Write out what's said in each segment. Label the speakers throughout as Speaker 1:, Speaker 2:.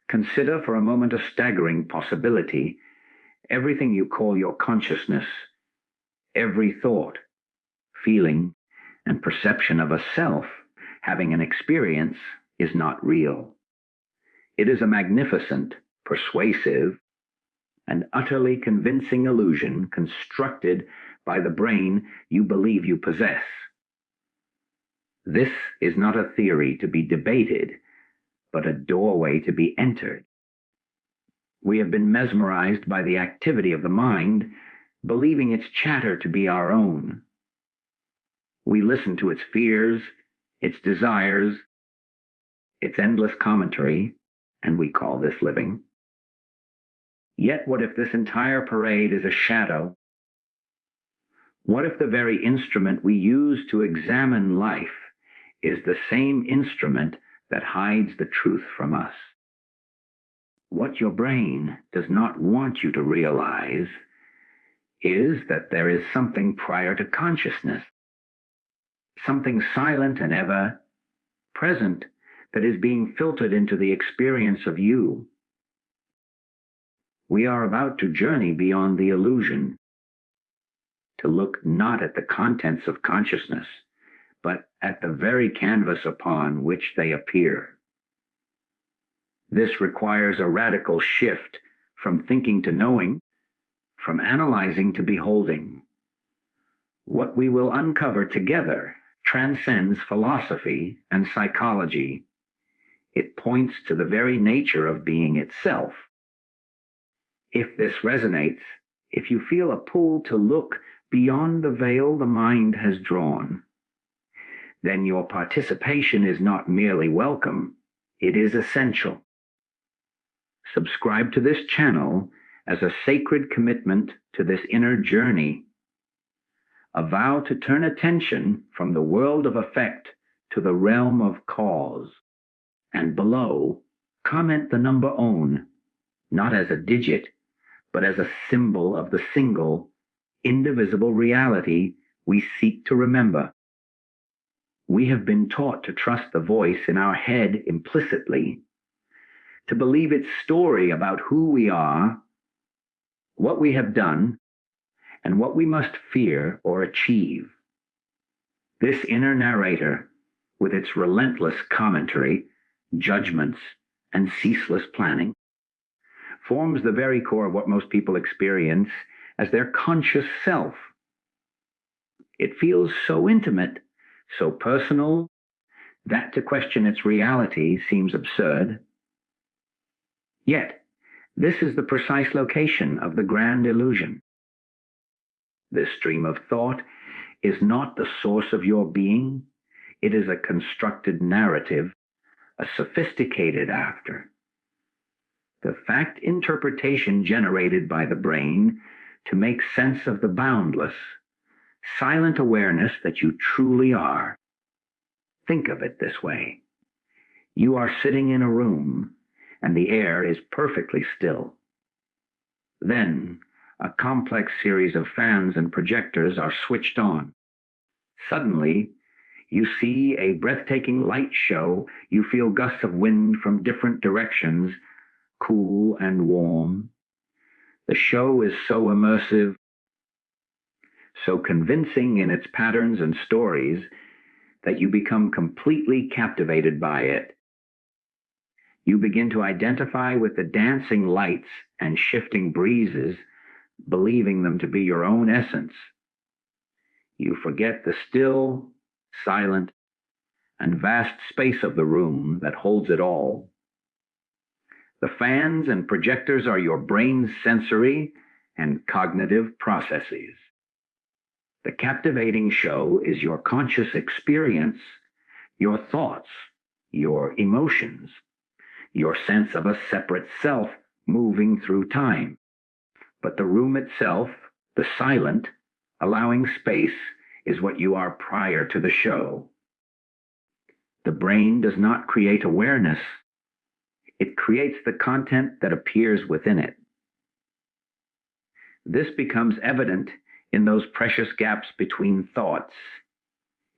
Speaker 1: Consider for a moment a staggering possibility. Everything you call your consciousness, every thought, feeling, and perception of a self having an experience is not real. It is a magnificent, persuasive, and utterly convincing illusion constructed by the brain you believe you possess. This is not a theory to be debated, but a doorway to be entered. We have been mesmerized by the activity of the mind, believing its chatter to be our own. We listen to its fears, its desires, its endless commentary, and we call this living. Yet what if this entire parade is a shadow? What if the very instrument we use to examine life is the same instrument that hides the truth from us? What your brain does not want you to realize is that there is something prior to consciousness, something silent and ever present that is being filtered into the experience of you. We are about to journey beyond the illusion, to look not at the contents of consciousness, but at the very canvas upon which they appear. This requires a radical shift from thinking to knowing, from analyzing to beholding. What we will uncover together transcends philosophy and psychology. It points to the very nature of being itself. If this resonates, if you feel a pull to look beyond the veil the mind has drawn, then your participation is not merely welcome, it is essential. Subscribe to this channel as a sacred commitment to this inner journey, a vow to turn attention from the world of effect to the realm of cause. And below, comment the number own, not as a digit, but as a symbol of the single, indivisible reality we seek to remember. We have been taught to trust the voice in our head implicitly, to believe its story about who we are, what we have done, and what we must fear or achieve. This inner narrator, with its relentless commentary, judgments, and ceaseless planning, forms the very core of what most people experience as their conscious self. It feels so intimate, so personal, that to question its reality seems absurd. Yet, this is the precise location of the grand illusion. This stream of thought is not the source of your being. It is a constructed narrative, a sophisticated after. The fact interpretation generated by the brain to make sense of the boundless, silent awareness that you truly are. Think of it this way. You are sitting in a room, and the air is perfectly still. Then, a complex series of fans and projectors are switched on. Suddenly, you see a breathtaking light show. You feel gusts of wind from different directions, cool and warm. The show is so immersive, so convincing in its patterns and stories, that you become completely captivated by it. You begin to identify with the dancing lights and shifting breezes, believing them to be your own essence. You forget the still, silent, and vast space of the room that holds it all. The fans and projectors are your brain's sensory and cognitive processes. The captivating show is your conscious experience, your thoughts, your emotions, your sense of a separate self moving through time. But the room itself, the silent, allowing space, is what you are prior to the show. The brain does not create awareness. It creates the content that appears within it. This becomes evident in those precious gaps between thoughts,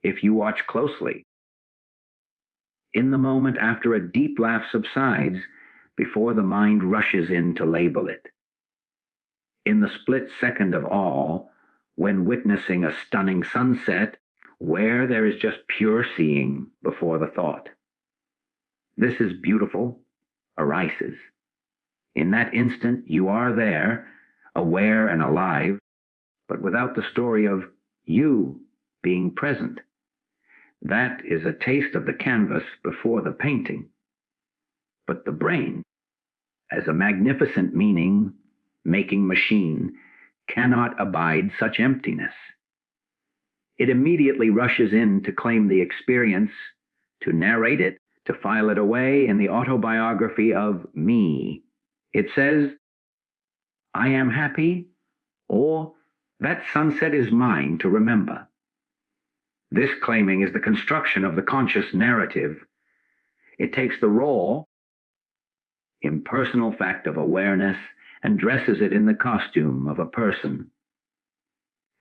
Speaker 1: if you watch closely. In the moment after a deep laugh subsides, before the mind rushes in to label it. In the split second of awe, when witnessing a stunning sunset, where there is just pure seeing before the thought. This is beautiful, arises. In that instant, you are there, aware and alive, but without the story of you being present. That is a taste of the canvas before the painting. But the brain, as a magnificent meaning-making machine, cannot abide such emptiness. It immediately rushes in to claim the experience, to narrate it, to file it away in the autobiography of me. It says, I am happy, or that sunset is mine to remember. This claiming is the construction of the conscious narrative. It takes the raw, impersonal fact of awareness and dresses it in the costume of a person.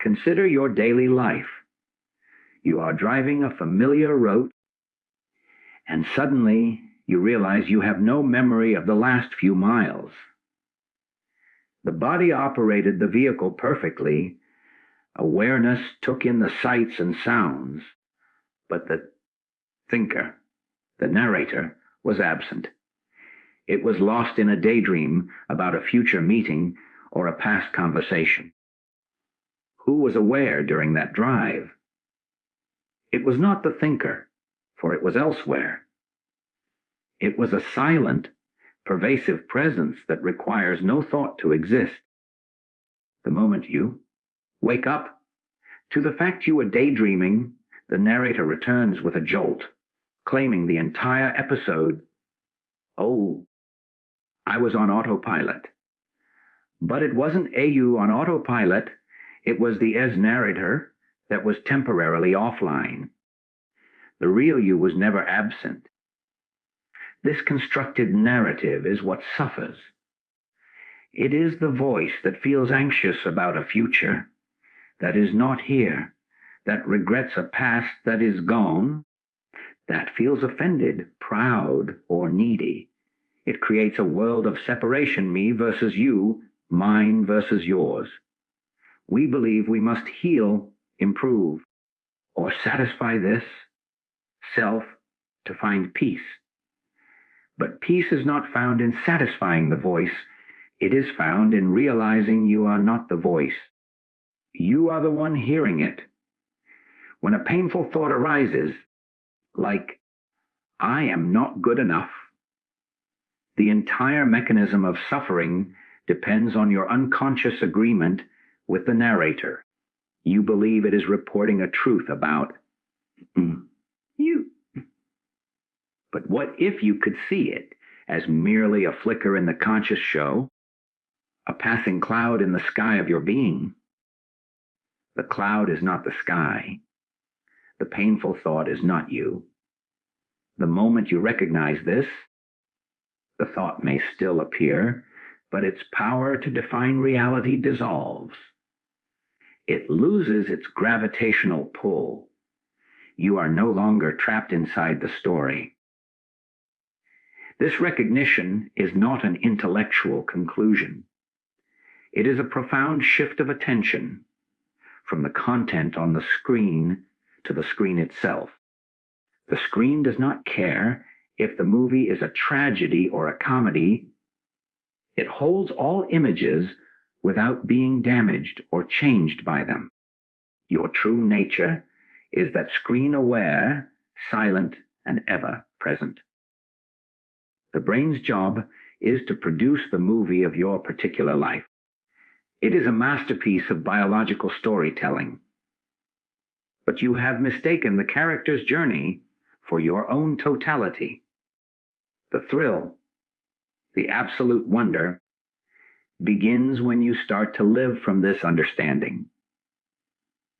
Speaker 1: Consider your daily life. You are driving a familiar road, and suddenly you realize you have no memory of the last few miles. The body operated the vehicle perfectly. Awareness took in the sights and sounds, but the thinker, the narrator, was absent. It was lost in a daydream about a future meeting or a past conversation. Who was aware during that drive? It was not the thinker, for it was elsewhere. It was a silent, pervasive presence that requires no thought to exist. The moment you wake up to the fact you were daydreaming, the narrator returns with a jolt, claiming the entire episode. Oh, I was on autopilot. But it wasn't you on autopilot, it was the as narrator that was temporarily offline. The real you was never absent. This constructed narrative is what suffers. It is the voice that feels anxious about a future that is not here, that regrets a past that is gone, that feels offended, proud, or needy. It creates a world of separation, me versus you, mine versus yours. We believe we must heal, improve, or satisfy this self to find peace. But peace is not found in satisfying the voice. It is found in realizing you are not the voice. You are the one hearing it. When a painful thought arises, like, I am not good enough, the entire mechanism of suffering depends on your unconscious agreement with the narrator. You believe it is reporting a truth about you. But what if you could see it as merely a flicker in the conscious show, a passing cloud in the sky of your being? The cloud is not the sky. The painful thought is not you. The moment you recognize this, the thought may still appear, but its power to define reality dissolves. It loses its gravitational pull. You are no longer trapped inside the story. This recognition is not an intellectual conclusion. It is a profound shift of attention from the content on the screen to the screen itself. The screen does not care if the movie is a tragedy or a comedy. It holds all images without being damaged or changed by them. Your true nature is that screen-aware, silent, and ever-present. The brain's job is to produce the movie of your particular life. It is a masterpiece of biological storytelling. But you have mistaken the character's journey for your own totality. The thrill, the absolute wonder, begins when you start to live from this understanding.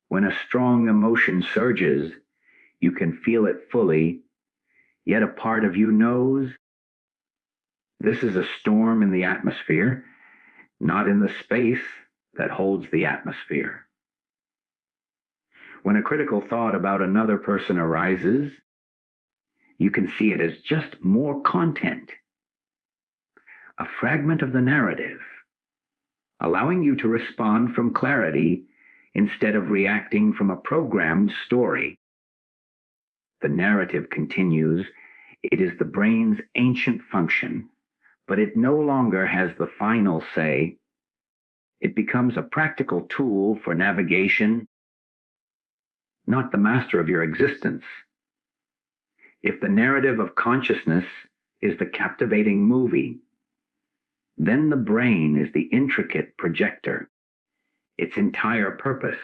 Speaker 1: When a strong emotion surges, you can feel it fully, yet a part of you knows this is a storm in the atmosphere, not in the space that holds the atmosphere. When a critical thought about another person arises, you can see it as just more content. a fragment of the narrative, allowing you to respond from clarity instead of reacting from a programmed story. The narrative continues. It is the brain's ancient function, but it no longer has the final say. It becomes a practical tool for navigation, not the master of your existence. If the narrative of consciousness is the captivating movie, then the brain is the intricate projector. Its entire purpose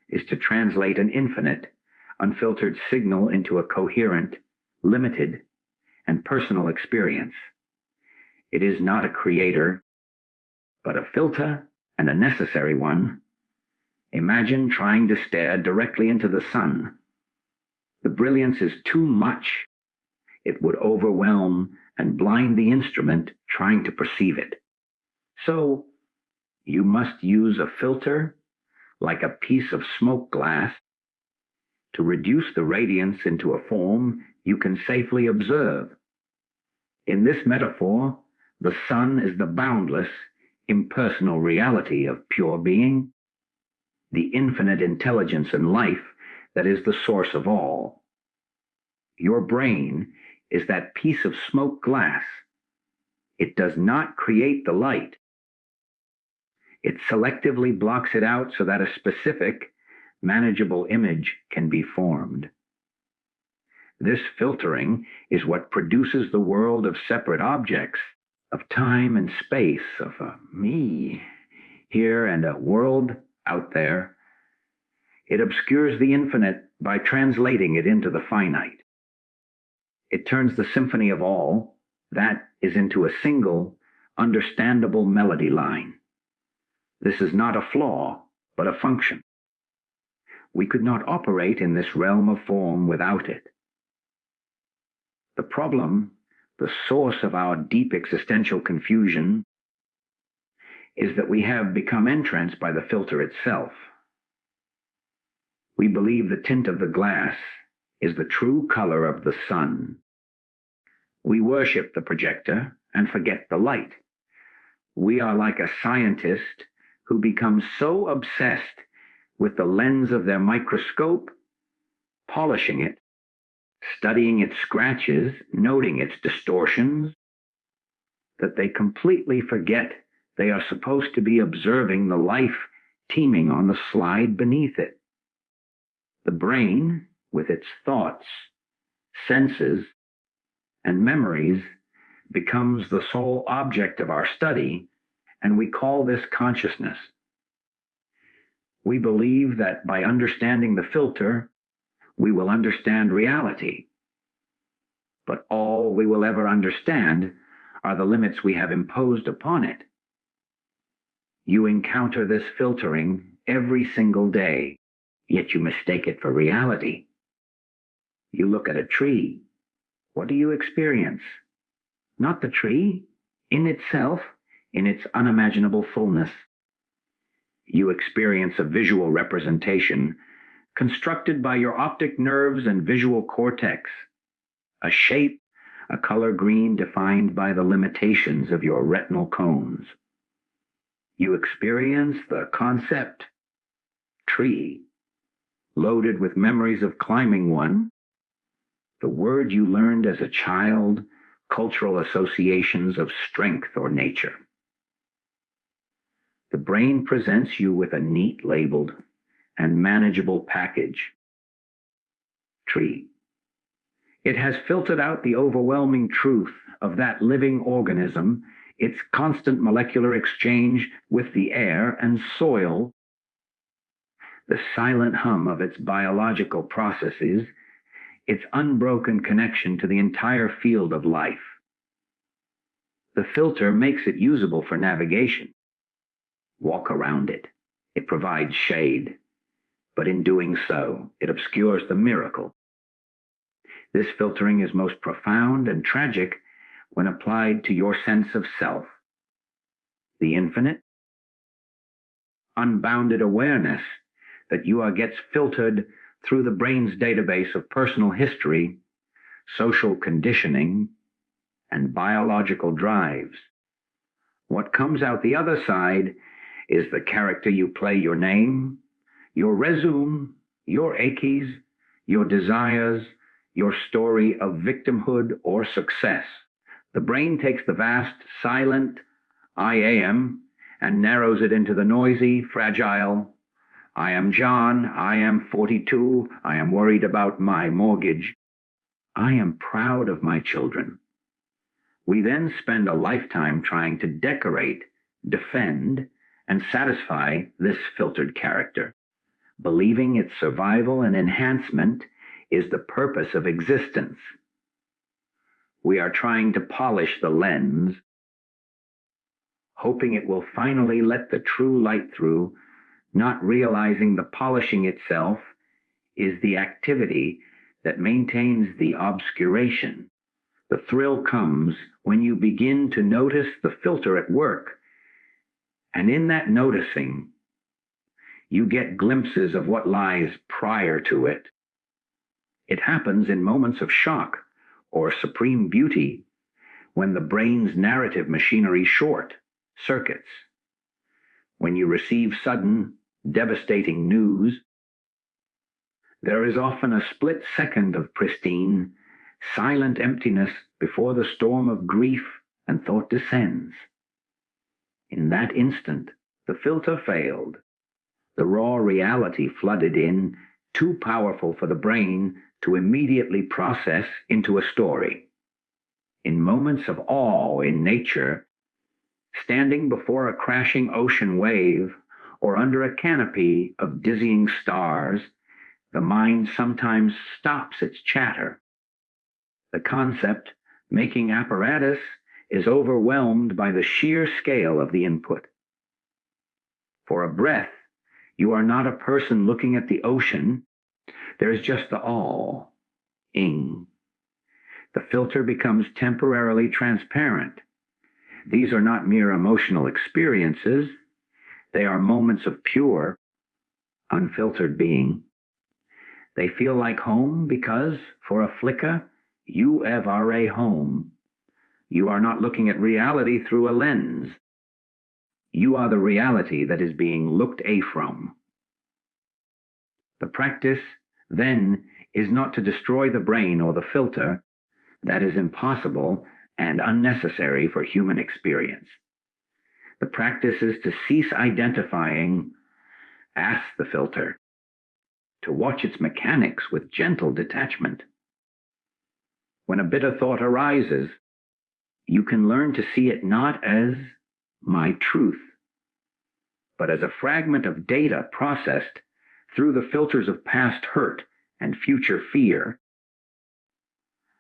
Speaker 1: is to translate an infinite, unfiltered signal into a coherent, limited, and personal experience. It is not a creator, but a filter, and a necessary one. Imagine trying to stare directly into the sun. The brilliance is too much. It would overwhelm and blind the instrument trying to perceive it. So, you must use a filter, like a piece of smoke glass, to reduce the radiance into a form you can safely observe. In this metaphor, the sun is the boundless, impersonal reality of pure being, the infinite intelligence and life that is the source of all. Your brain is that piece of smoke glass. It does not create the light. It selectively blocks it out so that a specific, manageable image can be formed. This filtering is what produces the world of separate objects, of time and space, of a me here and a world out there. It obscures the infinite by translating it into the finite. It turns the symphony of all, that is, into a single, understandable melody line. This is not a flaw, but a function. We could not operate in this realm of form without it. The problem, the source of our deep existential confusion, is that we have become entranced by the filter itself. We believe the tint of the glass is the true color of the sun. We worship the projector and forget the light. We are like a scientist who becomes so obsessed with the lens of their microscope, polishing it, studying its scratches, noting its distortions, that they completely forget they are supposed to be observing the life teeming on the slide beneath it. The brain, with its thoughts, senses, and memories, becomes the sole object of our study, and we call this consciousness. We believe that by understanding the filter, we will understand reality. But all we will ever understand are the limits we have imposed upon it. You encounter this filtering every single day, yet you mistake it for reality. You look at a tree. What do you experience? Not the tree, in itself, in its unimaginable fullness. You experience a visual representation constructed by your optic nerves and visual cortex, a shape, a color green defined by the limitations of your retinal cones. You experience the concept, tree, loaded with memories of climbing one, the word you learned as a child, cultural associations of strength or nature. The brain presents you with a neat labeled and manageable package, tree. It has filtered out the overwhelming truth of that living organism, its constant molecular exchange with the air and soil, the silent hum of its biological processes, its unbroken connection to the entire field of life. The filter makes it usable for navigation. Walk around it. It provides shade, but in doing so, it obscures the miracle. This filtering is most profound and tragic when applied to your sense of self. The infinite, unbounded awareness that you are gets filtered through the brain's database of personal history, social conditioning, and biological drives. What comes out the other side is the character you play, your name, your resume, your ackies, your desires, your story of victimhood or success. The brain takes the vast, silent I am and narrows it into the noisy, fragile, I am John, I am 42, I am worried about my mortgage, I am proud of my children. We then spend a lifetime trying to decorate, defend, and satisfy this filtered character, believing its survival and enhancement is the purpose of existence. We are trying to polish the lens, hoping it will finally let the true light through, not realizing the polishing itself is the activity that maintains the obscuration. The thrill comes when you begin to notice the filter at work, and in that noticing, you get glimpses of what lies prior to it. It happens in moments of shock or supreme beauty when the brain's narrative machinery circuits. When you receive sudden, devastating news, there is often a split second of pristine, silent emptiness before the storm of grief and thought descends. In that instant, the filter failed. The raw reality flooded in, too powerful for the brain to immediately process into a story. In moments of awe in nature, standing before a crashing ocean wave or under a canopy of dizzying stars, the mind sometimes stops its chatter. The concept-making apparatus is overwhelmed by the sheer scale of the input. For a breath, you are not a person looking at the ocean. There is just the all-ing. The filter becomes temporarily transparent. These are not mere emotional experiences. They are moments of pure, unfiltered being. They feel like home because, for a flicker, you are a home. You are not looking at reality through a lens. You are the reality that is being looked from. The practice, then, is not to destroy the brain or the filter. That is impossible and unnecessary for human experience. The practice is to cease identifying, ask the filter, to watch its mechanics with gentle detachment. When a bitter thought arises, you can learn to see it not as my truth, but as a fragment of data processed through the filters of past hurt and future fear.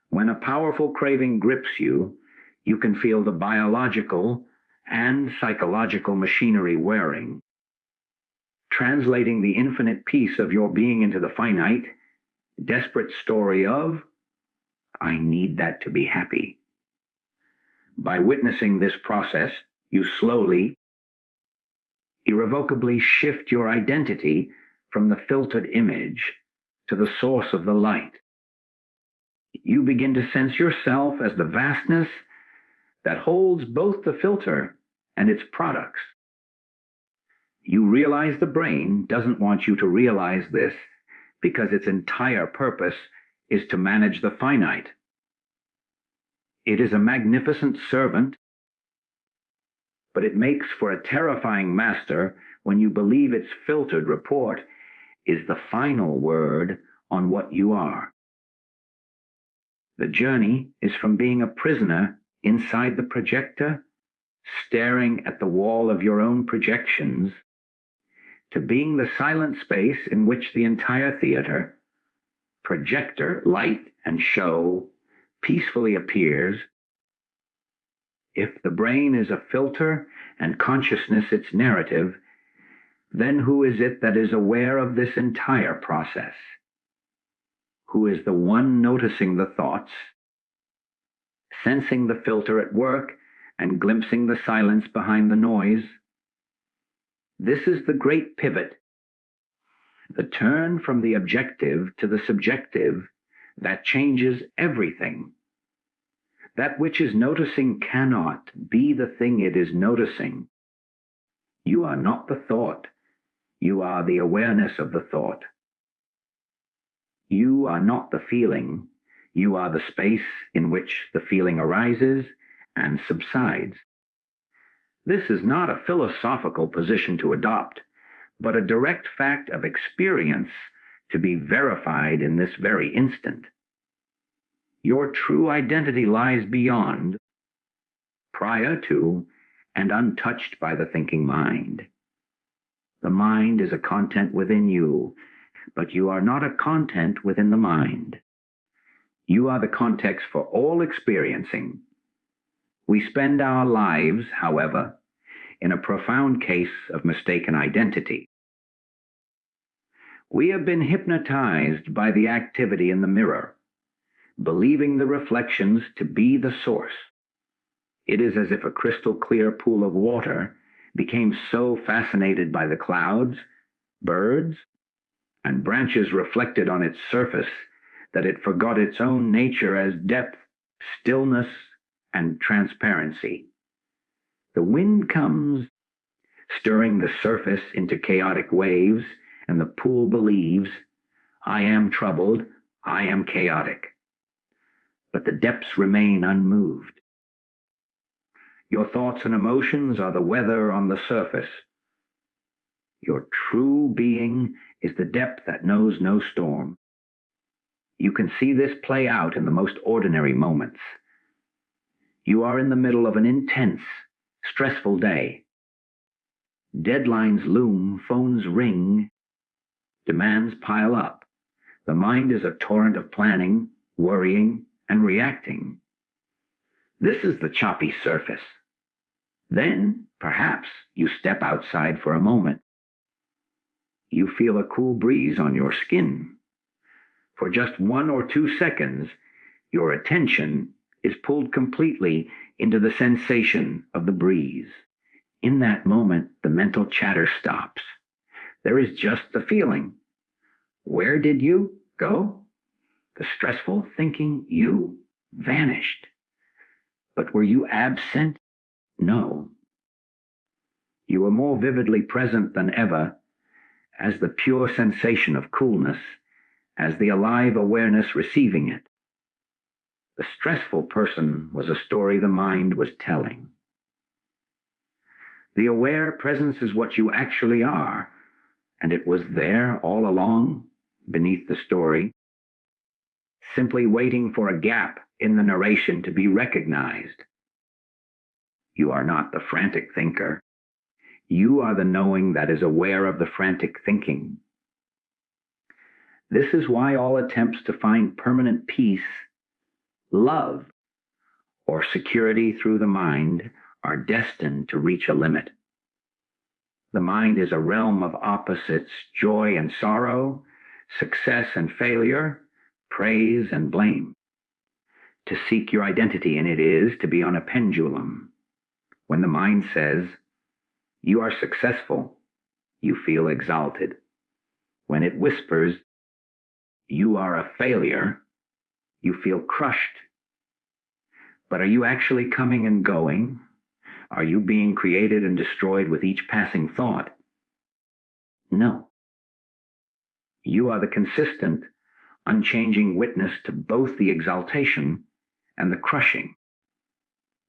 Speaker 1: When a powerful craving grips you, you can feel the biological and psychological machinery wearing, translating the infinite peace of your being into the finite, desperate story of, I need that to be happy. By witnessing this process, you slowly, irrevocably shift your identity from the filtered image to the source of the light. You begin to sense yourself as the vastness that holds both the filter and its products. You realize the brain doesn't want you to realize this because its entire purpose is to manage the finite. It is a magnificent servant, but it makes for a terrifying master when you believe its filtered report is the final word on what you are. The journey is from being a prisoner inside the projector, staring at the wall of your own projections, to being the silent space in which the entire theater, projector, light, and show peacefully appears. If the brain is a filter and consciousness its narrative, then who is it that is aware of this entire process? Who is the one noticing the thoughts, sensing the filter at work, and glimpsing the silence behind the noise? This is the great pivot, the turn from the objective to the subjective that changes everything. That which is noticing cannot be the thing it is noticing. You are not the thought. You are the awareness of the thought. You are not the feeling. You are the space in which the feeling arises and subsides. This is not a philosophical position to adopt, but a direct fact of experience to be verified in this very instant. Your true identity lies beyond, prior to, and untouched by the thinking mind. The mind is a content within you, but you are not a content within the mind. You are the context for all experiencing. We spend our lives, however, in a profound case of mistaken identity. We have been hypnotized by the activity in the mirror, believing the reflections to be the source. It is as if a crystal clear pool of water became so fascinated by the clouds, birds, and branches reflected on its surface that it forgot its own nature as depth, stillness, and transparency. The wind comes, stirring the surface into chaotic waves, and the pool believes, I am troubled, I am chaotic. But the depths remain unmoved. Your thoughts and emotions are the weather on the surface. Your true being is the depth that knows no storm. You can see this play out in the most ordinary moments. You are in the middle of an intense, stressful day. Deadlines loom, phones ring, demands pile up. The mind is a torrent of planning, worrying, and reacting. This is the choppy surface. Then, perhaps, you step outside for a moment. You feel a cool breeze on your skin. For just 1 or 2 seconds, your attention is pulled completely into the sensation of the breeze. In that moment, the mental chatter stops. There is just the feeling. Where did you go? The stressful thinking you vanished. But were you absent? No. You were more vividly present than ever as the pure sensation of coolness, as the alive awareness receiving it. The stressful person was a story the mind was telling. The aware presence is what you actually are, and it was there all along, beneath the story, simply waiting for a gap in the narration to be recognized. You are not the frantic thinker. You are the knowing that is aware of the frantic thinking. This is why all attempts to find permanent peace, love, or security through the mind are destined to reach a limit. The mind is a realm of opposites, joy and sorrow, success and failure, praise and blame. To seek your identity in it is to be on a pendulum. When the mind says, you are successful, you feel exalted. When it whispers, you are a failure, you feel crushed. But are you actually coming and going? Are you being created and destroyed with each passing thought? No. You are the consistent, unchanging witness to both the exaltation and the crushing.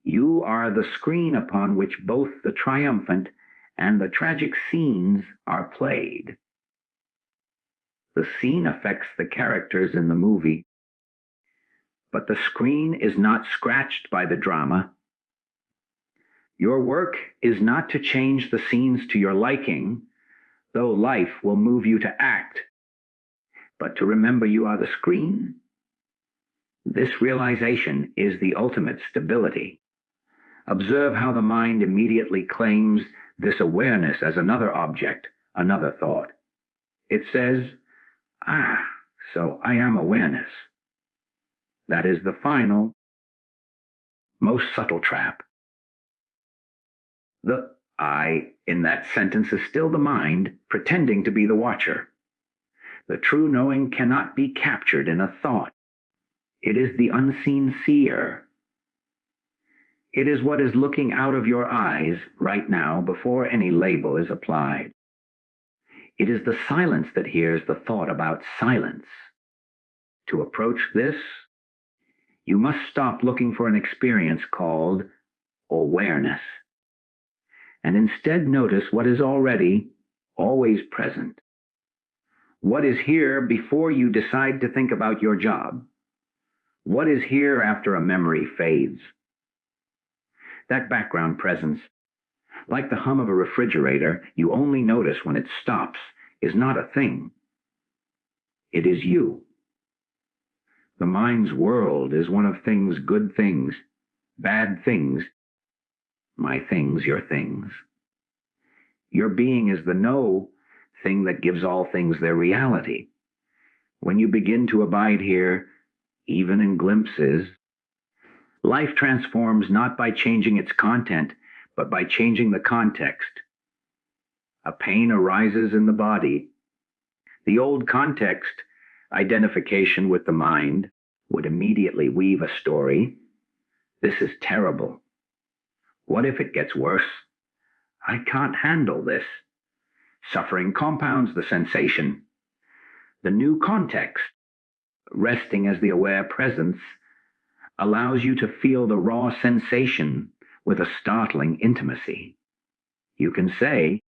Speaker 1: You are the screen upon which both the triumphant and the tragic scenes are played. The scene affects the characters in the movie, but the screen is not scratched by the drama. Your work is not to change the scenes to your liking, though life will move you to act, but to remember you are the screen. This realization is the ultimate stability. Observe how the mind immediately claims this awareness as another object, another thought. It says, so I am awareness. That is the final, most subtle trap. The I in that sentence is still the mind pretending to be the watcher. The true knowing cannot be captured in a thought. It is the unseen seer, It is what is looking out of your eyes right now before any label is applied. It is the silence that hears the thought about silence. To approach this, you must stop looking for an experience called awareness, and instead notice what is already, always present. What is here before you decide to think about your job? What is here after a memory fades? That background presence, like the hum of a refrigerator you only notice when it stops, is not a thing. It is you. The mind's world is one of things, good things, bad things, my things, your things. Your being is the no thing that gives all things their reality. When you begin to abide here, even in glimpses, life transforms not by changing its content, but by changing the context. A pain arises in the body. The old context, identification with the mind, would immediately weave a story. This is terrible. What if it gets worse? I can't handle this. Suffering compounds the sensation. The new context, resting as the aware presence, allows you to feel the raw sensation with a startling intimacy. You can say,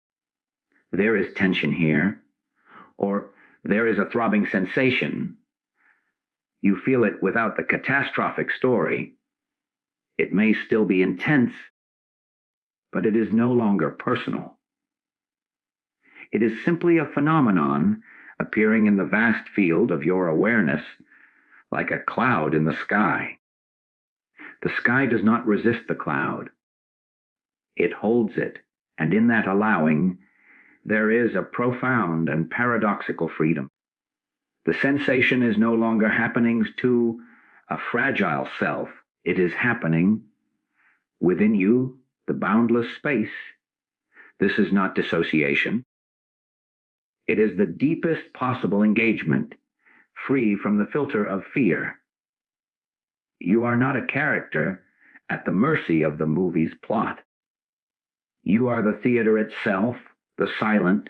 Speaker 1: there is tension here, or there is a throbbing sensation. You feel it without the catastrophic story. It may still be intense, but it is no longer personal. It is simply a phenomenon appearing in the vast field of your awareness, like a cloud in the sky. The sky does not resist the cloud. It holds it, and in that allowing, there is a profound and paradoxical freedom. The sensation is no longer happening to a fragile self. It is happening within you, the boundless space. This is not dissociation. It is the deepest possible engagement, free from the filter of fear. You are not a character at the mercy of the movie's plot. You are the theater itself, the silent,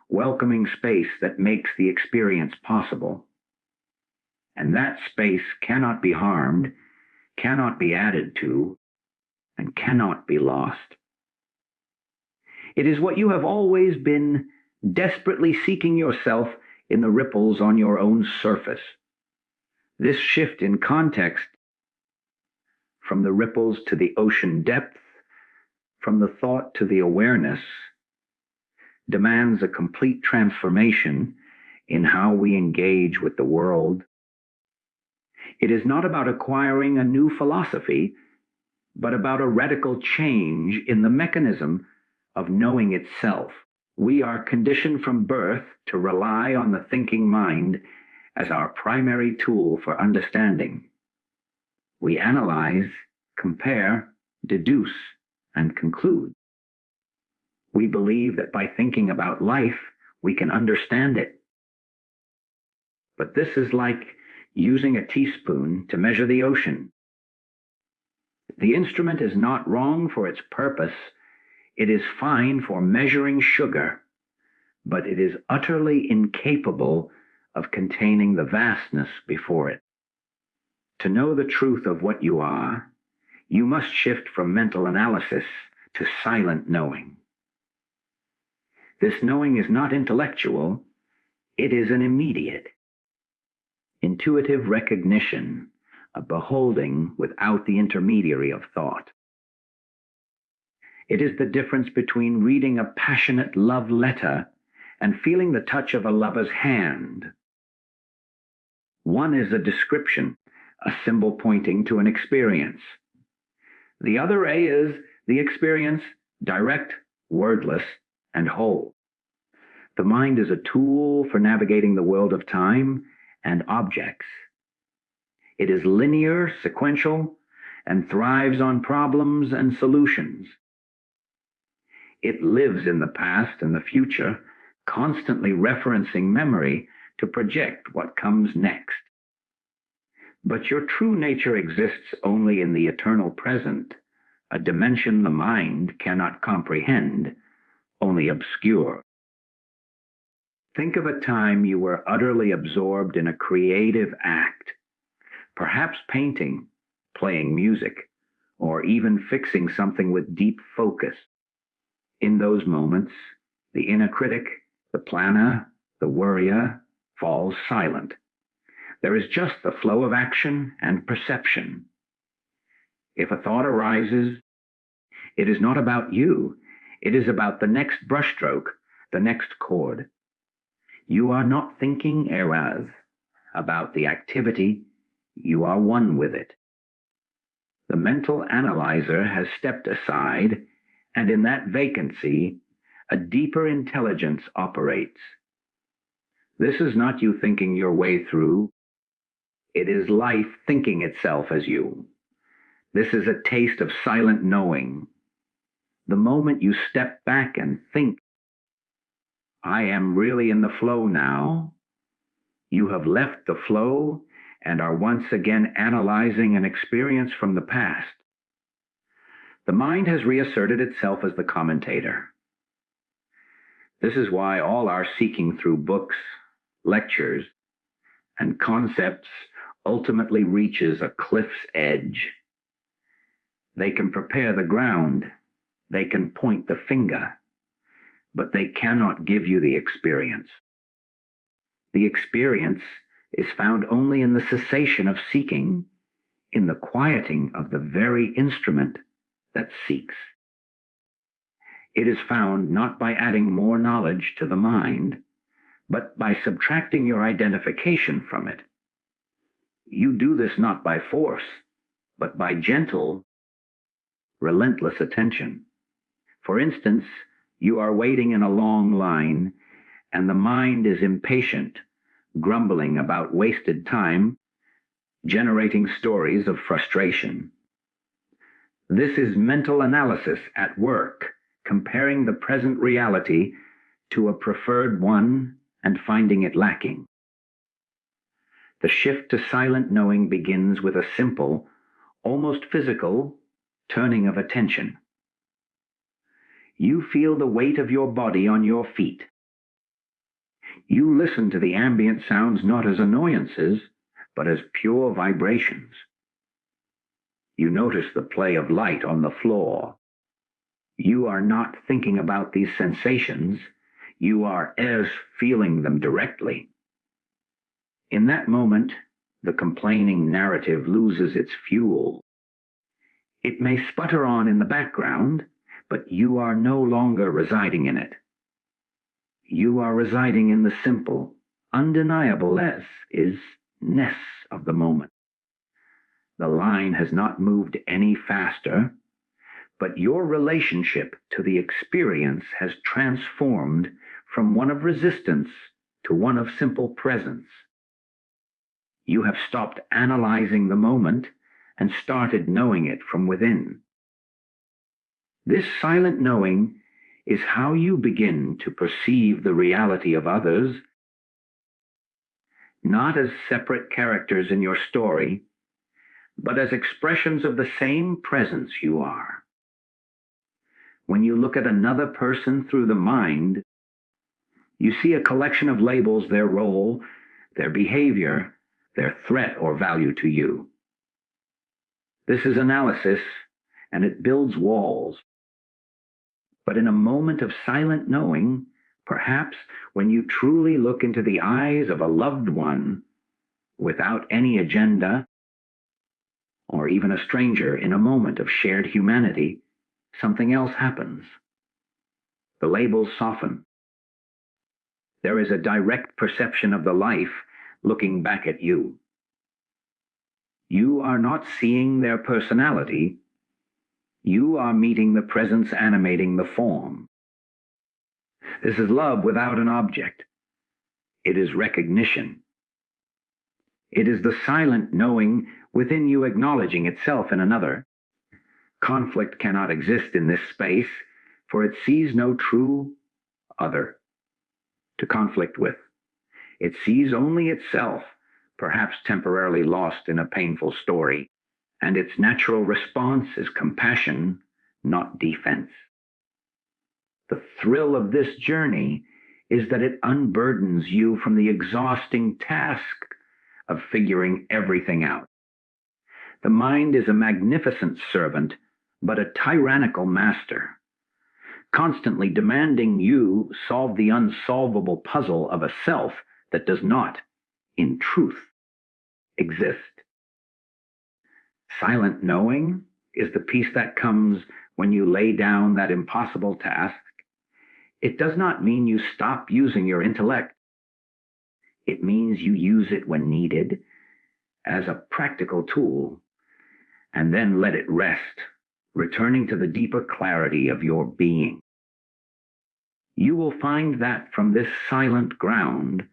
Speaker 1: welcoming space that makes the experience possible. And that space cannot be harmed, cannot be added to, and cannot be lost. It is what you have always been, desperately seeking yourself in the ripples on your own surface. This shift in context, from the ripples to the ocean depth, from the thought to the awareness, demands a complete transformation in how we engage with the world. It is not about acquiring a new philosophy, but about a radical change in the mechanism of knowing itself. We are conditioned from birth to rely on the thinking mind as our primary tool for understanding. We analyze, compare, deduce, and conclude. We believe that by thinking about life, we can understand it. But this is like using a teaspoon to measure the ocean. The instrument is not wrong for its purpose. It is fine for measuring sugar, but it is utterly incapable of containing the vastness before it. To know the truth of what you are, you must shift from mental analysis to silent knowing. This knowing is not intellectual, it is an immediate, intuitive recognition, a beholding without the intermediary of thought. It is the difference between reading a passionate love letter and feeling the touch of a lover's hand. One is a description, a symbol pointing to an experience. The other is the experience, direct, wordless, and whole. The mind is a tool for navigating the world of time and objects. It is linear, sequential, and thrives on problems and solutions. It lives in the past and the future, constantly referencing memory to project what comes next. But your true nature exists only in the eternal present, a dimension the mind cannot comprehend, only obscure. Think of a time you were utterly absorbed in a creative act, perhaps painting, playing music, or even fixing something with deep focus. In those moments, the inner critic, the planner, the worrier, falls silent. There is just the flow of action and perception. If a thought arises, it is not about you. It is about the next brushstroke, the next chord. You are not thinking, Eraz, about the activity. You are one with it. The mental analyzer has stepped aside, and in that vacancy, a deeper intelligence operates. This is not you thinking your way through. It is life thinking itself as you. This is a taste of silent knowing. The moment you step back and think, I am really in the flow now, you have left the flow and are once again analyzing an experience from the past. The mind has reasserted itself as the commentator. This is why all our seeking through books, lectures, and concepts ultimately reaches a cliff's edge. They can prepare the ground, they can point the finger, but they cannot give you the experience. The experience is found only in the cessation of seeking, in the quieting of the very instrument that seeks. It is found not by adding more knowledge to the mind, but by subtracting your identification from it. You do this not by force, but by gentle, relentless attention. For instance, you are waiting in a long line, and the mind is impatient, grumbling about wasted time, generating stories of frustration. This is mental analysis at work, comparing the present reality to a preferred one and finding it lacking. The shift to silent knowing begins with a simple, almost physical, turning of attention. You feel the weight of your body on your feet. You listen to the ambient sounds not as annoyances, but as pure vibrations. You notice the play of light on the floor. You are not thinking about these sensations. You are as feeling them directly. In that moment, the complaining narrative loses its fuel. It may sputter on in the background, but you are no longer residing in it. You are residing in the simple, undeniable ness of the moment. The line has not moved any faster, but your relationship to the experience has transformed from one of resistance to one of simple presence. You have stopped analyzing the moment and started knowing it from within. This silent knowing is how you begin to perceive the reality of others, not as separate characters in your story, but as expressions of the same presence you are. When you look at another person through the mind, you see a collection of labels, their role, their behavior, their threat or value to you. This is analysis, and it builds walls. But in a moment of silent knowing, perhaps when you truly look into the eyes of a loved one, without any agenda, or even a stranger in a moment of shared humanity, something else happens. The labels soften. There is a direct perception of the life looking back at you. You are not seeing their personality. You are meeting the presence animating the form. This is love without an object. It is recognition. It is the silent knowing within you acknowledging itself in another. Conflict cannot exist in this space, for it sees no true other to conflict with. It sees only itself, perhaps temporarily lost in a painful story, and its natural response is compassion not defense. The thrill of this journey is that it unburdens you from the exhausting task of figuring everything out. The mind is a magnificent servant, but a tyrannical master, constantly demanding you solve the unsolvable puzzle of a self that does not, in truth, exist. Silent knowing is the peace that comes when you lay down that impossible task. It does not mean you stop using your intellect. It means you use it when needed as a practical tool, and then let it rest, returning to the deeper clarity of your being. You will find that from this silent ground,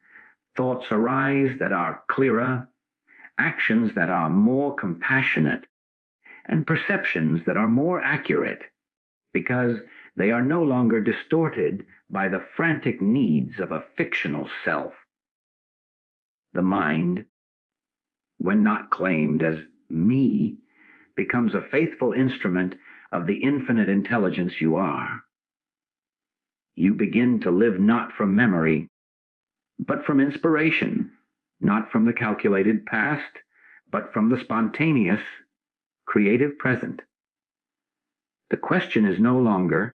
Speaker 1: thoughts arise that are clearer, actions that are more compassionate, and perceptions that are more accurate, because they are no longer distorted by the frantic needs of a fictional self. The mind, when not claimed as me, becomes a faithful instrument of the infinite intelligence you are. You begin to live not from memory, but from inspiration, not from the calculated past, but from the spontaneous, creative present. The question is no longer,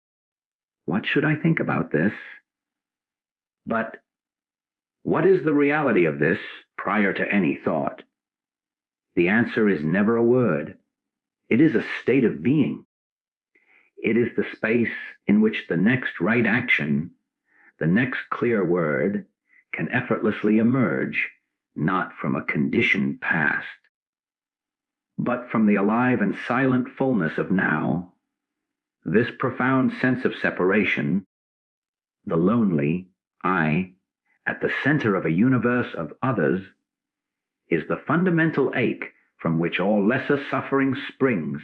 Speaker 1: what should I think about this? But what is the reality of this prior to any thought? The answer is never a word. It is a state of being. It is the space in which the next right action, the next clear word, can effortlessly emerge, not from a conditioned past, but from the alive and silent fullness of now. This profound sense of separation, the lonely I, at the center of a universe of others, is the fundamental ache from which all lesser suffering springs.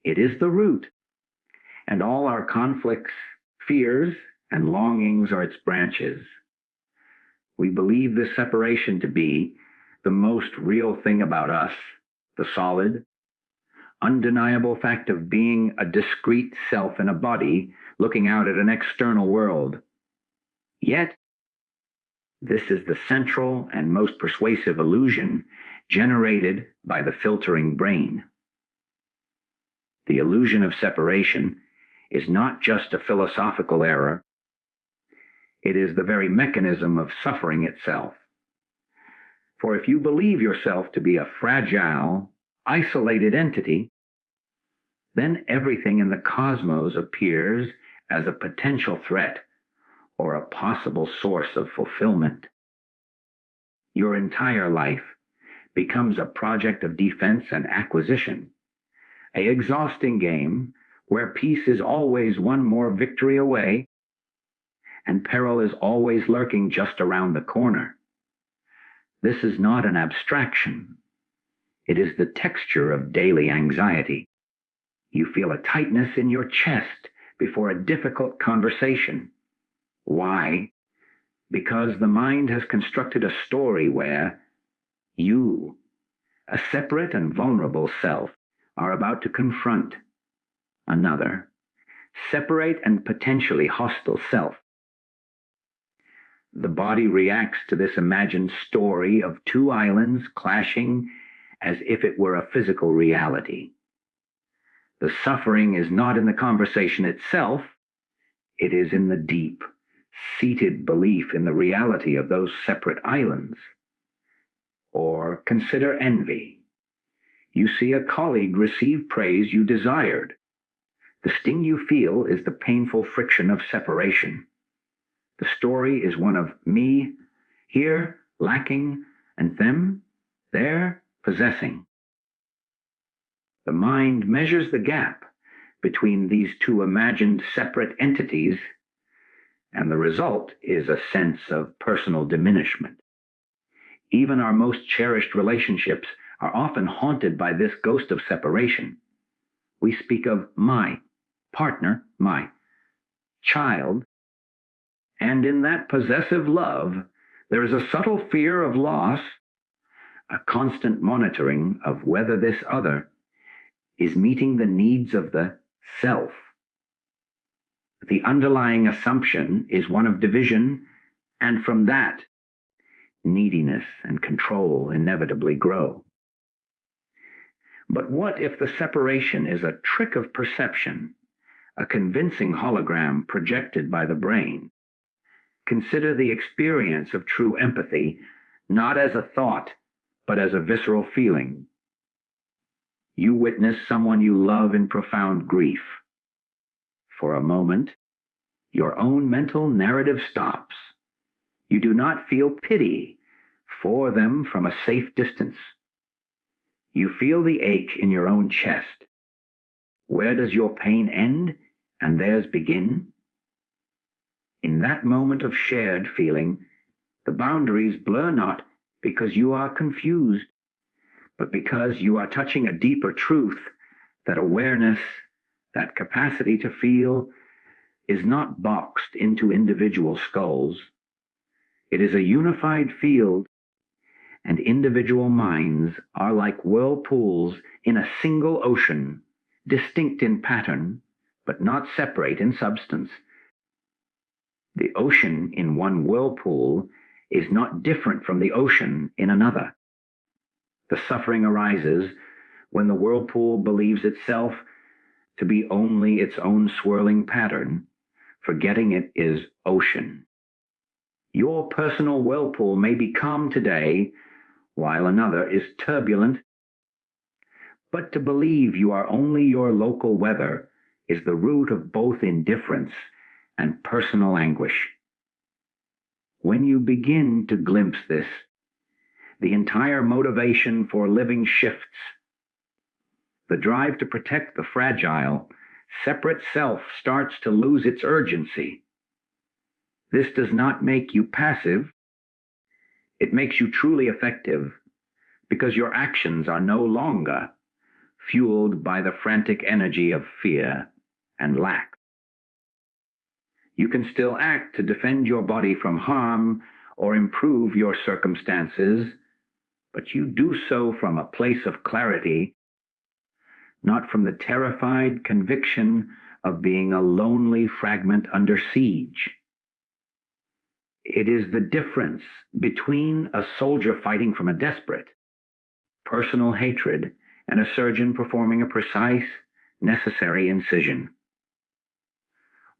Speaker 1: It is the root, and all our conflicts, fears, and longings are its branches. We believe this separation to be the most real thing about us, the solid, undeniable fact of being a discrete self in a body looking out at an external world. Yet, this is the central and most persuasive illusion generated by the filtering brain. The illusion of separation is not just a philosophical error. It is the very mechanism of suffering itself. For if you believe yourself to be a fragile, isolated entity, then everything in the cosmos appears as a potential threat or a possible source of fulfillment. Your entire life becomes a project of defense and acquisition, an exhausting game where peace is always one more victory away and peril is always lurking just around the corner. This is not an abstraction. It is the texture of daily anxiety. You feel a tightness in your chest before a difficult conversation. Why? Because the mind has constructed a story where you, a separate and vulnerable self, are about to confront another, separate and potentially hostile self. The body reacts to this imagined story of two islands clashing as if it were a physical reality. The suffering is not in the conversation itself, it is in the deep, seated belief in the reality of those separate islands. Or consider envy. You see a colleague receive praise you desired. The sting you feel is the painful friction of separation. The story is one of me, here, lacking, and them, there, possessing. The mind measures the gap between these two imagined separate entities, and the result is a sense of personal diminishment. Even our most cherished relationships are often haunted by this ghost of separation. We speak of my partner, my child, and in that possessive love, there is a subtle fear of loss, a constant monitoring of whether this other is meeting the needs of the self. The underlying assumption is one of division, and from that, neediness and control inevitably grow. But what if the separation is a trick of perception, a convincing hologram projected by the brain? Consider the experience of true empathy not as a thought, but as a visceral feeling. You witness someone you love in profound grief. For a moment, your own mental narrative stops. You do not feel pity for them from a safe distance. You feel the ache in your own chest. Where does your pain end and theirs begin? In that moment of shared feeling, the boundaries blur not because you are confused, but because you are touching a deeper truth, that awareness, that capacity to feel, is not boxed into individual skulls. It is a unified field, and individual minds are like whirlpools in a single ocean, distinct in pattern, but not separate in substance. The ocean in one whirlpool is not different from the ocean in another. The suffering arises when the whirlpool believes itself to be only its own swirling pattern, forgetting it is ocean. Your personal whirlpool may be calm today, while another is turbulent. But to believe you are only your local weather is the root of both indifference and personal anguish. When you begin to glimpse this, the entire motivation for living shifts. The drive to protect the fragile, separate self starts to lose its urgency. This does not make you passive. It makes you truly effective, because your actions are no longer fueled by the frantic energy of fear and lack. You can still act to defend your body from harm or improve your circumstances, but you do so from a place of clarity, not from the terrified conviction of being a lonely fragment under siege. It is the difference between a soldier fighting from a desperate, personal hatred and a surgeon performing a precise, necessary incision.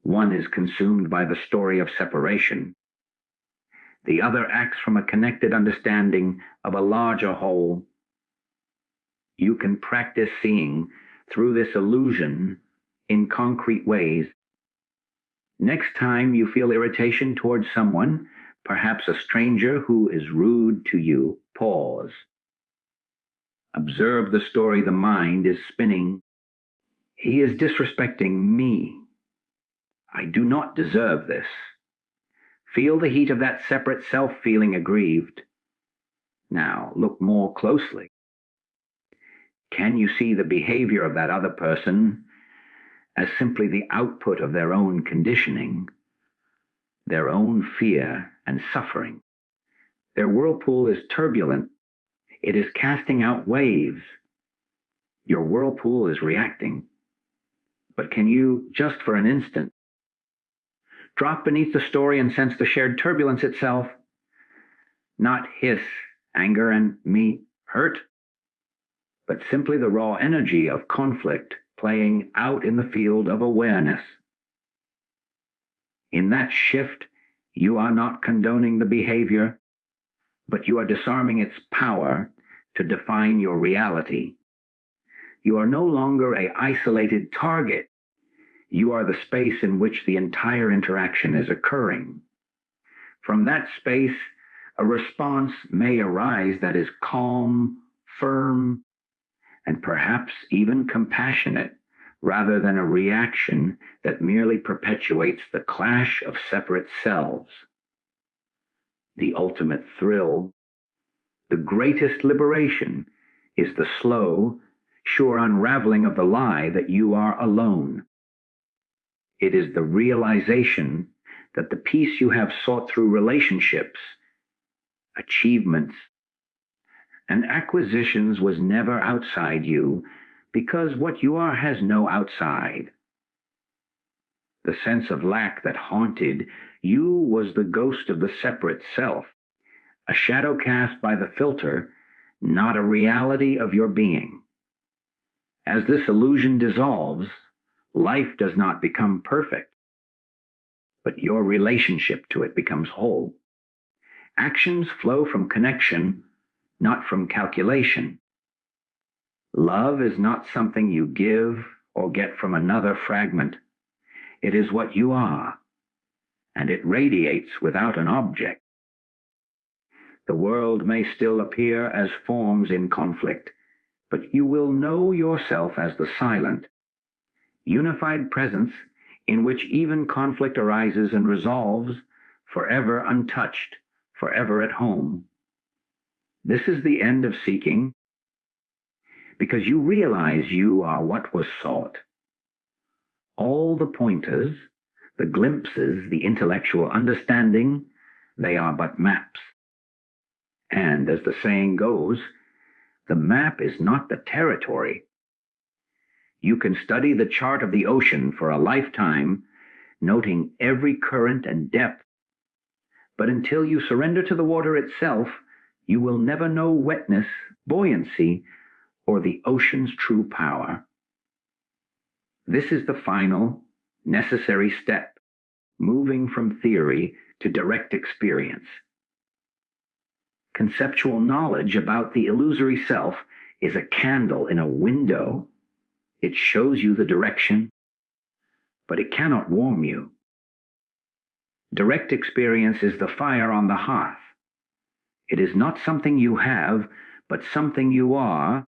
Speaker 1: One is consumed by the story of separation. The other acts from a connected understanding of a larger whole. You can practice seeing through this illusion in concrete ways. Next time you feel irritation towards someone, perhaps a stranger who is rude to you, pause. Observe the story the mind is spinning. He is disrespecting me. I do not deserve this. Feel the heat of that separate self feeling aggrieved. Now look more closely. Can you see the behavior of that other person as simply the output of their own conditioning, their own fear and suffering? Their whirlpool is turbulent. It is casting out waves. Your whirlpool is reacting. But can you, just for an instant, drop beneath the story and sense the shared turbulence itself? Not hiss, anger, and me hurt, but simply the raw energy of conflict playing out in the field of awareness. In that shift, you are not condoning the behavior, but you are disarming its power to define your reality. You are no longer an isolated target. You are the space in which the entire interaction is occurring. From that space, a response may arise that is calm, firm, and perhaps even compassionate, rather than a reaction that merely perpetuates the clash of separate selves. The ultimate thrill, the greatest liberation, is the slow, sure unraveling of the lie that you are alone. It is the realization that the peace you have sought through relationships, achievements, and acquisitions was never outside you, because what you are has no outside. The sense of lack that haunted you was the ghost of the separate self, a shadow cast by the filter, not a reality of your being. As this illusion dissolves, life does not become perfect, but your relationship to it becomes whole. Actions flow from connection, not from calculation. Love is not something you give or get from another fragment. It is what you are, and it radiates without an object. The world may still appear as forms in conflict, but you will know yourself as the silent, unified presence in which even conflict arises and resolves, forever untouched, forever at home. This is the end of seeking, because you realize you are what was sought. All the pointers, the glimpses, the intellectual understanding, they are but maps. And as the saying goes, the map is not the territory. You can study the chart of the ocean for a lifetime, noting every current and depth. But until you surrender to the water itself, you will never know wetness, buoyancy, or the ocean's true power. This is the final, necessary step, moving from theory to direct experience. Conceptual knowledge about the illusory self is a candle in a window. It shows you the direction, but it cannot warm you. Direct experience is the fire on the hearth. It is not something you have, but something you are,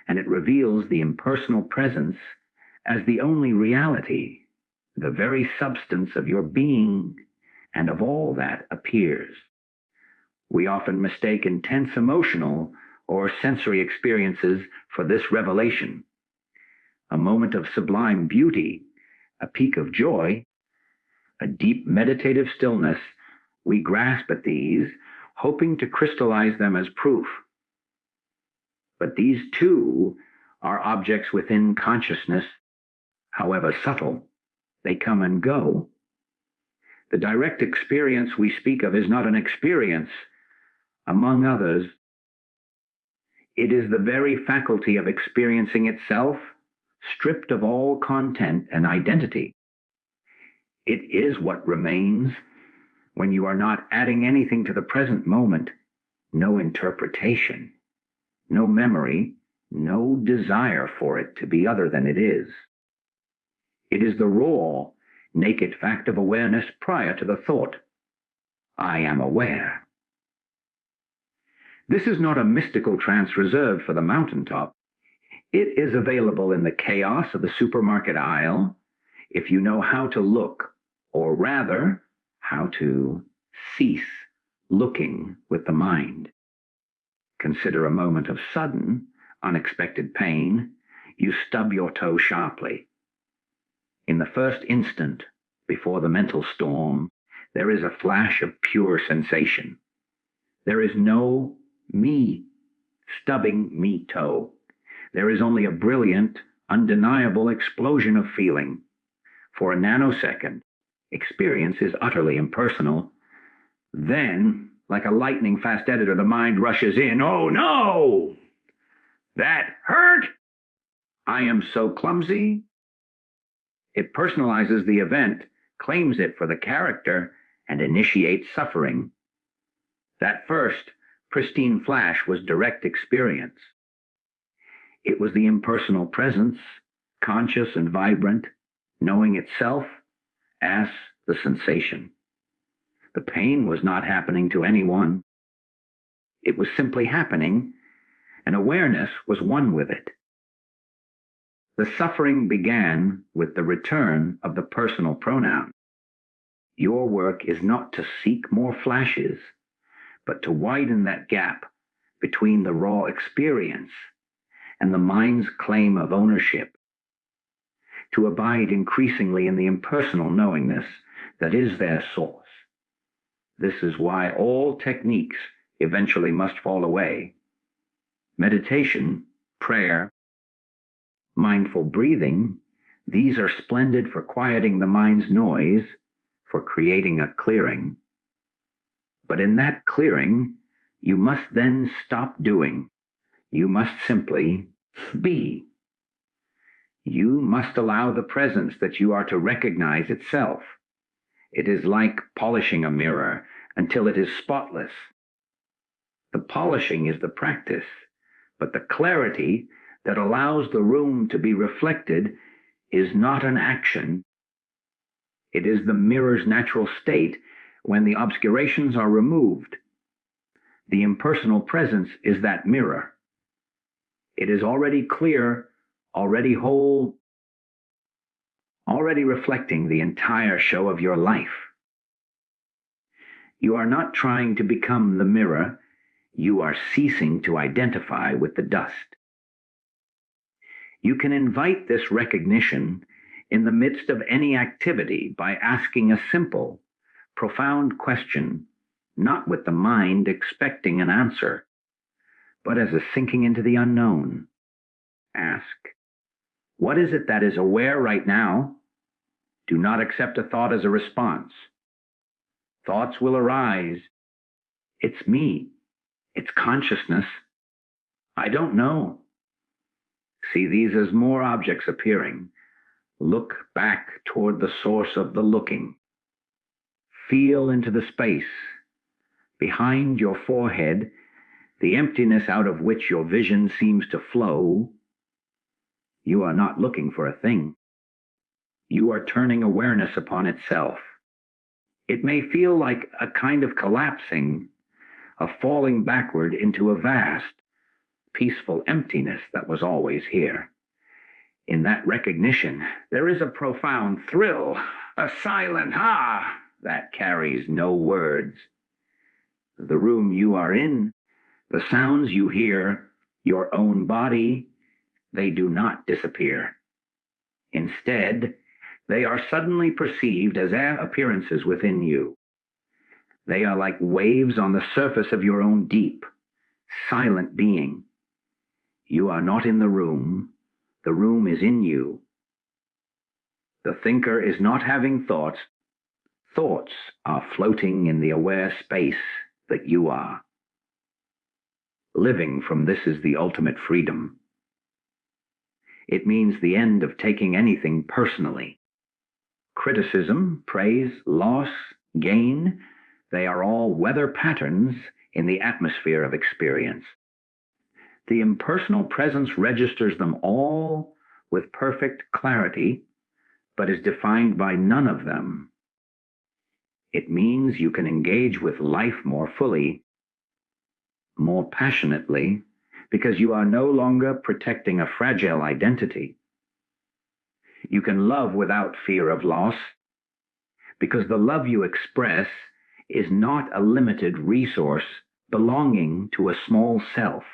Speaker 1: and it reveals the impersonal presence as the only reality, the very substance of your being and of all that appears. We often mistake intense emotional or sensory experiences for this revelation. A moment of sublime beauty, a peak of joy, a deep meditative stillness, we grasp at these, hoping to crystallize them as proof. But these too are objects within consciousness, however subtle. They come and go. The direct experience we speak of is not an experience, among others. It is the very faculty of experiencing itself, stripped of all content and identity. It is what remains when you are not adding anything to the present moment, no interpretation, no memory, no desire for it to be other than it is. It is the raw, naked fact of awareness prior to the thought. I am aware. This is not a mystical trance reserved for the mountaintop. It is available in the chaos of the supermarket aisle if you know how to look, or rather, how to cease looking with the mind. Consider a moment of sudden, unexpected pain. You stub your toe sharply. In the first instant, before the mental storm, there is a flash of pure sensation. There is no me stubbing me toe. There is only a brilliant, undeniable explosion of feeling. For a nanosecond, experience is utterly impersonal. Then, like a lightning-fast editor, the mind rushes in. Oh no! That hurt! I am so clumsy. It personalizes the event, claims it for the character, and initiates suffering. That first, pristine flash was direct experience. It was the impersonal presence, conscious and vibrant, knowing itself as the sensation. The pain was not happening to anyone. It was simply happening, and awareness was one with it. The suffering began with the return of the personal pronoun. Your work is not to seek more flashes, but to widen that gap between the raw experience and the mind's claim of ownership, to abide increasingly in the impersonal knowingness that is their source. This is why all techniques eventually must fall away. Meditation, prayer, mindful breathing, these are splendid for quieting the mind's noise, for creating a clearing. But in that clearing, you must then stop doing. You must simply be. You must allow the presence that you are to recognize itself. It is like polishing a mirror until it is spotless. The polishing is the practice, but the clarity that allows the room to be reflected is not an action. It is the mirror's natural state when the obscurations are removed. The impersonal presence is that mirror. It is already clear, already whole, already reflecting the entire show of your life. You are not trying to become the mirror. You are ceasing to identify with the dust. You can invite this recognition in the midst of any activity by asking a simple, profound question, not with the mind expecting an answer, but as a sinking into the unknown. Ask, what is it that is aware right now? Do not accept a thought as a response. Thoughts will arise. It's me. It's consciousness. I don't know. See these as more objects appearing. Look back toward the source of the looking. Feel into the space behind your forehead, the emptiness out of which your vision seems to flow. You are not looking for a thing. You are turning awareness upon itself. It may feel like a kind of collapsing, a falling backward into a vast, peaceful emptiness that was always here. In that recognition, there is a profound thrill, a silent ah that carries no words. The room you are in, the sounds you hear, your own body, they do not disappear. Instead, they are suddenly perceived as appearances within you. They are like waves on the surface of your own deep, silent being. You are not in the room is in you. The thinker is not having thoughts. Thoughts are floating in the aware space that you are. Living from this is the ultimate freedom. It means the end of taking anything personally. Criticism, praise, loss, gain, they are all weather patterns in the atmosphere of experience. The impersonal presence registers them all with perfect clarity, but is defined by none of them. It means you can engage with life more fully, more passionately, because you are no longer protecting a fragile identity. You can love without fear of loss, because the love you express is not a limited resource belonging to a small self,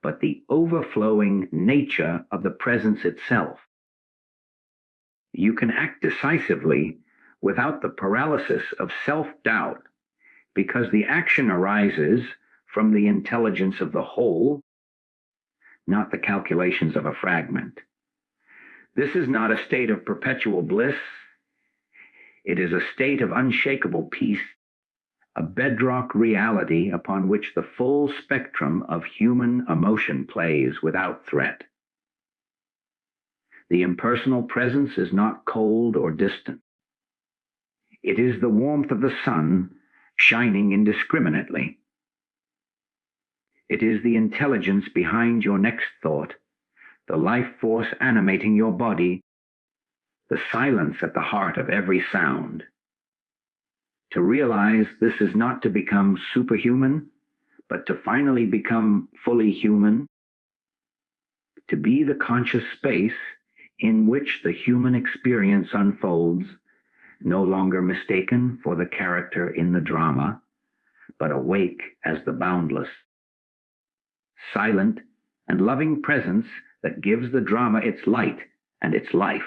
Speaker 1: but the overflowing nature of the presence itself. You can act decisively without the paralysis of self-doubt, because the action arises from the intelligence of the whole, not the calculations of a fragment. This is not a state of perpetual bliss. It is a state of unshakable peace, a bedrock reality upon which the full spectrum of human emotion plays without threat. The impersonal presence is not cold or distant. It is the warmth of the sun shining indiscriminately. It is the intelligence behind your next thought, the life force animating your body, the silence at the heart of every sound. To realize this is not to become superhuman, but to finally become fully human, to be the conscious space in which the human experience unfolds, no longer mistaken for the character in the drama, but awake as the boundless, silent and loving presence that gives the drama its light and its life.